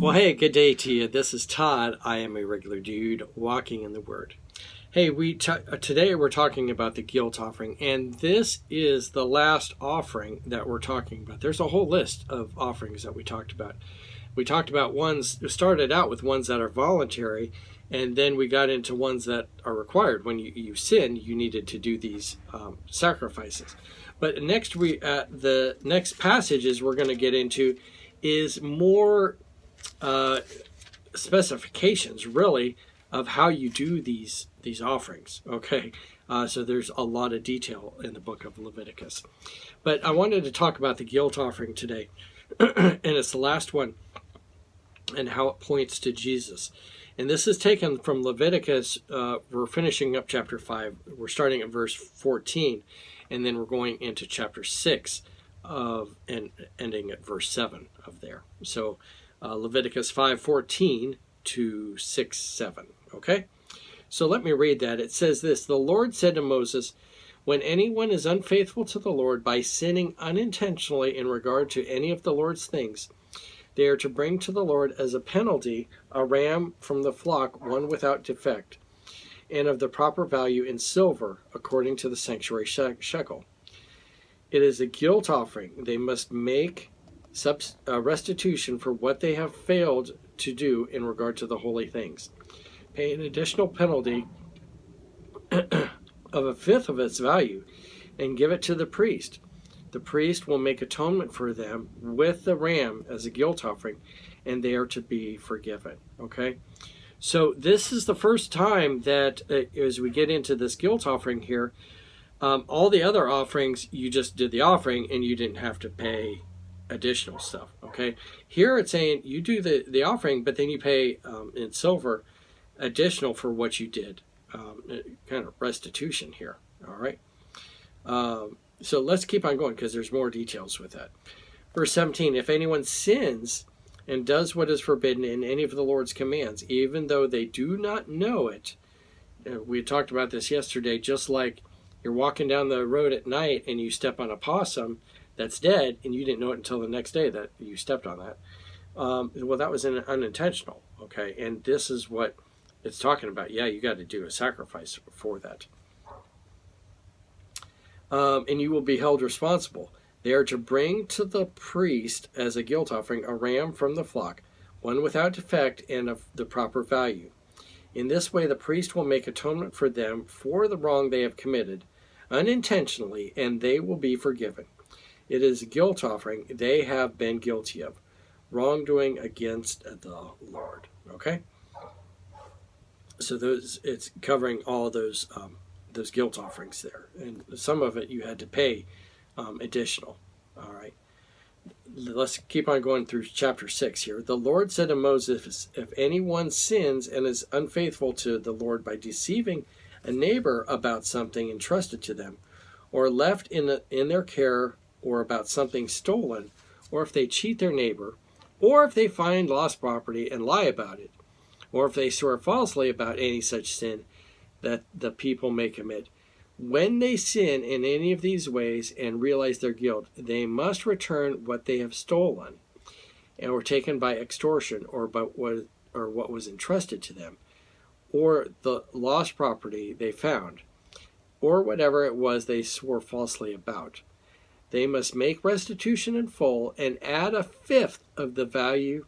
Well, hey, good day to you. This is Todd. I am a regular dude walking in the Word. Hey, today we're talking about the guilt offering, and this is the last offering that we're talking about. There's a whole list of offerings that we talked about. We talked about started out with ones that are voluntary, and then we got into ones that are required. When you sin, you needed to do these sacrifices. But the next passages we're going to get into is more specifications, really, of how you do these offerings. Okay, so there's a lot of detail in the book of Leviticus. But I wanted to talk about the guilt offering today, and it's the last one, and how it points to Jesus. And this is taken from Leviticus. We're finishing up chapter 5. We're starting at verse 14, and then we're going into chapter 6 and ending at verse 7 of there. So Leviticus 5:14 to 6:7. Okay? So let me read that. It says this: "The Lord said to Moses, when anyone is unfaithful to the Lord by sinning unintentionally in regard to any of the Lord's things, they are to bring to the Lord as a penalty a ram from the flock, one without defect, and of the proper value in silver, according to the sanctuary shekel. It is a guilt offering. They must make restitution for what they have failed to do in regard to the holy things. Pay an additional penalty of a fifth of its value and give it to the priest. The priest will make atonement for them with the ram as a guilt offering, and they are to be forgiven." Okay? So this is the first time that as we get into this guilt offering here, all the other offerings, you just did the offering and you didn't have to pay additional stuff. Okay? Here it's saying you do the offering, but then you pay in silver additional for what you did. Kind of restitution here. All right? So let's keep on going because there's more details with that. Verse 17, "If anyone sins and does what is forbidden in any of the Lord's commands, even though they do not know it," we talked about this yesterday, just like you're walking down the road at night and you step on a possum that's dead and you didn't know it until the next day that you stepped on that. Well, that was unintentional. Okay, and this is what it's talking about. Yeah, you got to do a sacrifice for that. And you will be held responsible. They are to bring to the priest as a guilt offering a ram from the flock, one without defect and of the proper value. In this way, the priest will make atonement for them for the wrong they have committed unintentionally, and they will be forgiven. It is a guilt offering they have been guilty of, wrongdoing against the Lord. Okay? So it's covering all those guilt offerings there, and some of it you had to pay additional. All right, let's keep on going through chapter 6 here. "The Lord said to Moses, if anyone sins and is unfaithful to the Lord by deceiving a neighbor about something entrusted to them, or left in their care, or about something stolen, or if they cheat their neighbor, or if they find lost property and lie about it, or if they swear falsely about any such sin that the people may commit. When they sin in any of these ways and realize their guilt, they must return what they have stolen and were taken by extortion, or what was entrusted to them, or the lost property they found, or whatever it was they swore falsely about. They must make restitution in full and add a fifth of the value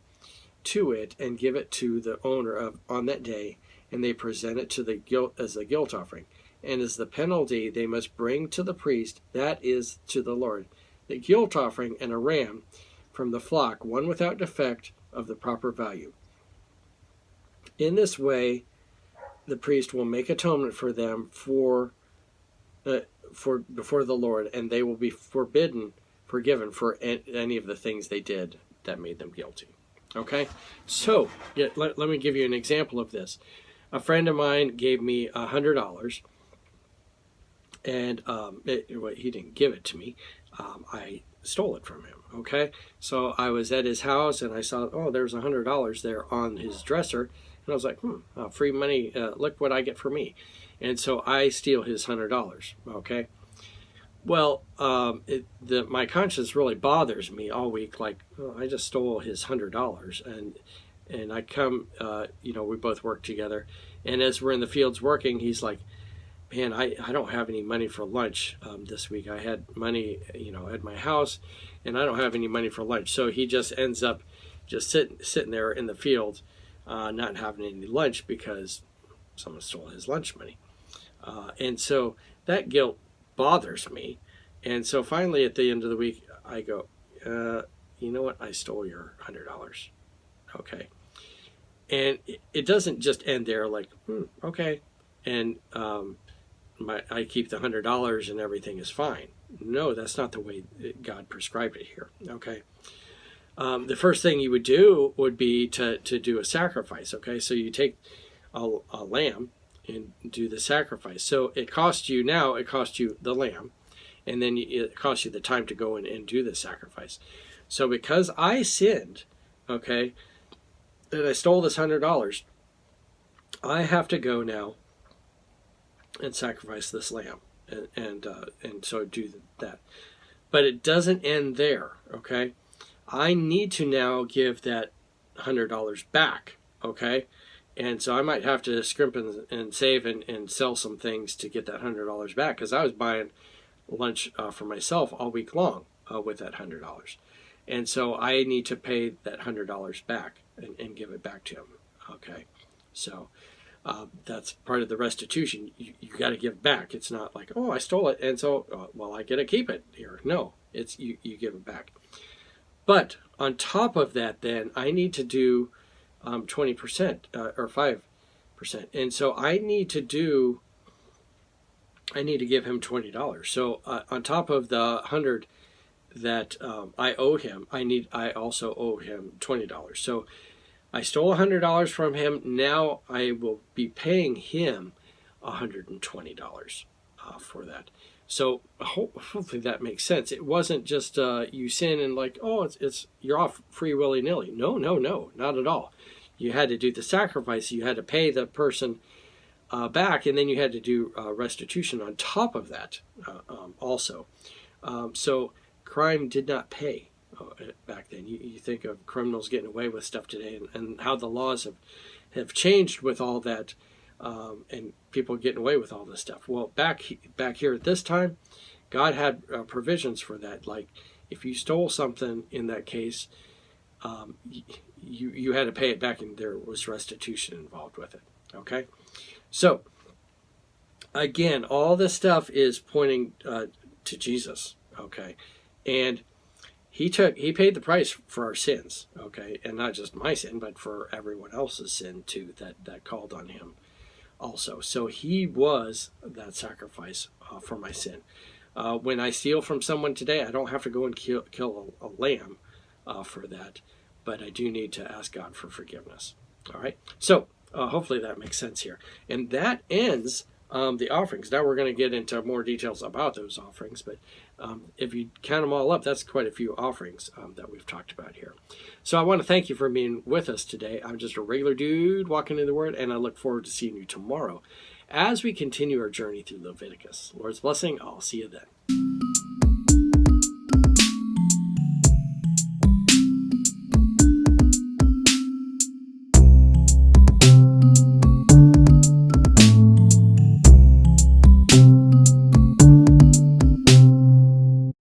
to it and give it to the owner on that day, and they present it to the guilt as a guilt offering. And as the penalty they must bring to the priest, that is to the Lord, the guilt offering and a ram from the flock, one without defect of the proper value. In this way, the priest will make atonement for them before the Lord, and they will be forgiven for any of the things they did that made them guilty." Okay, so let me give you an example of this. A friend of mine gave me $100, and he didn't give it to me. I stole it from him. Okay, so I was at his house and I saw, there's $100 there on his dresser, and I was like, free money. Look what I get for me. And so I steal his $100. Okay, Well, my conscience really bothers me all week. Like, oh, I just stole his $100, and I come, we both work together, and as we're in the fields working, he's like, "Man, I don't have any money for lunch this week. I had money, at my house, and I don't have any money for lunch." So he just ends up just sitting there in the field, not having any lunch because someone stole his lunch money, and so that guilt bothers me. And so finally, at the end of the week, I go, "You know what? I stole your $100." Okay, and it doesn't just end there. Like, okay, and I keep the $100 and everything is fine. No, that's not the way God prescribed it here. Okay. The first thing you would do would be to do a sacrifice. Okay, so you take a lamb and do the sacrifice. So it costs you the lamb, and then it costs you the time to go in and do the sacrifice. So because I sinned, okay, and I stole this $100, I have to go now and sacrifice this lamb, and so do that. But it doesn't end there. Okay, I need to now give that $100 back. Okay, and so I might have to scrimp and save and sell some things to get that $100 back, because I was buying lunch for myself all week long with that $100, and so I need to pay that $100 back and give it back to him. Okay, so that's part of the restitution. You got to give back. It's not like, oh, I stole it, and so well, I get to keep it here. No, it's you give it back. But on top of that, then I need to do 20% or 5%, and so I need to give him $20. So on top of the 100 that I owe him, I also owe him $20. So I stole $100 from him. Now I will be paying him $120 for that. So hopefully that makes sense. It wasn't just you sin and like, oh, it's you're off free willy nilly. No, not at all. You had to do the sacrifice. You had to pay the person back, and then you had to do restitution on top of that also. So crime did not pay back then. You think of criminals getting away with stuff today, and how the laws have changed with all that, and people getting away with all this stuff. Well, back here at this time, God had provisions for that. Like if you stole something in that case, you had to pay it back, and there was restitution involved with it. Okay, so again, all this stuff is pointing to Jesus. Okay, and He paid the price for our sins, okay, and not just my sin, but for everyone else's sin too that called on him also. So he was that sacrifice for my sin. When I steal from someone today, I don't have to go and kill a lamb for that, but I do need to ask God for forgiveness. All right, so hopefully that makes sense here, and that ends the offerings. Now we're going to get into more details about those offerings, but if you count them all up, that's quite a few offerings that we've talked about here. So I want to thank you for being with us today. I'm just a regular dude walking in the Word, and I look forward to seeing you tomorrow as we continue our journey through Leviticus. Lord's blessing. I'll see you then.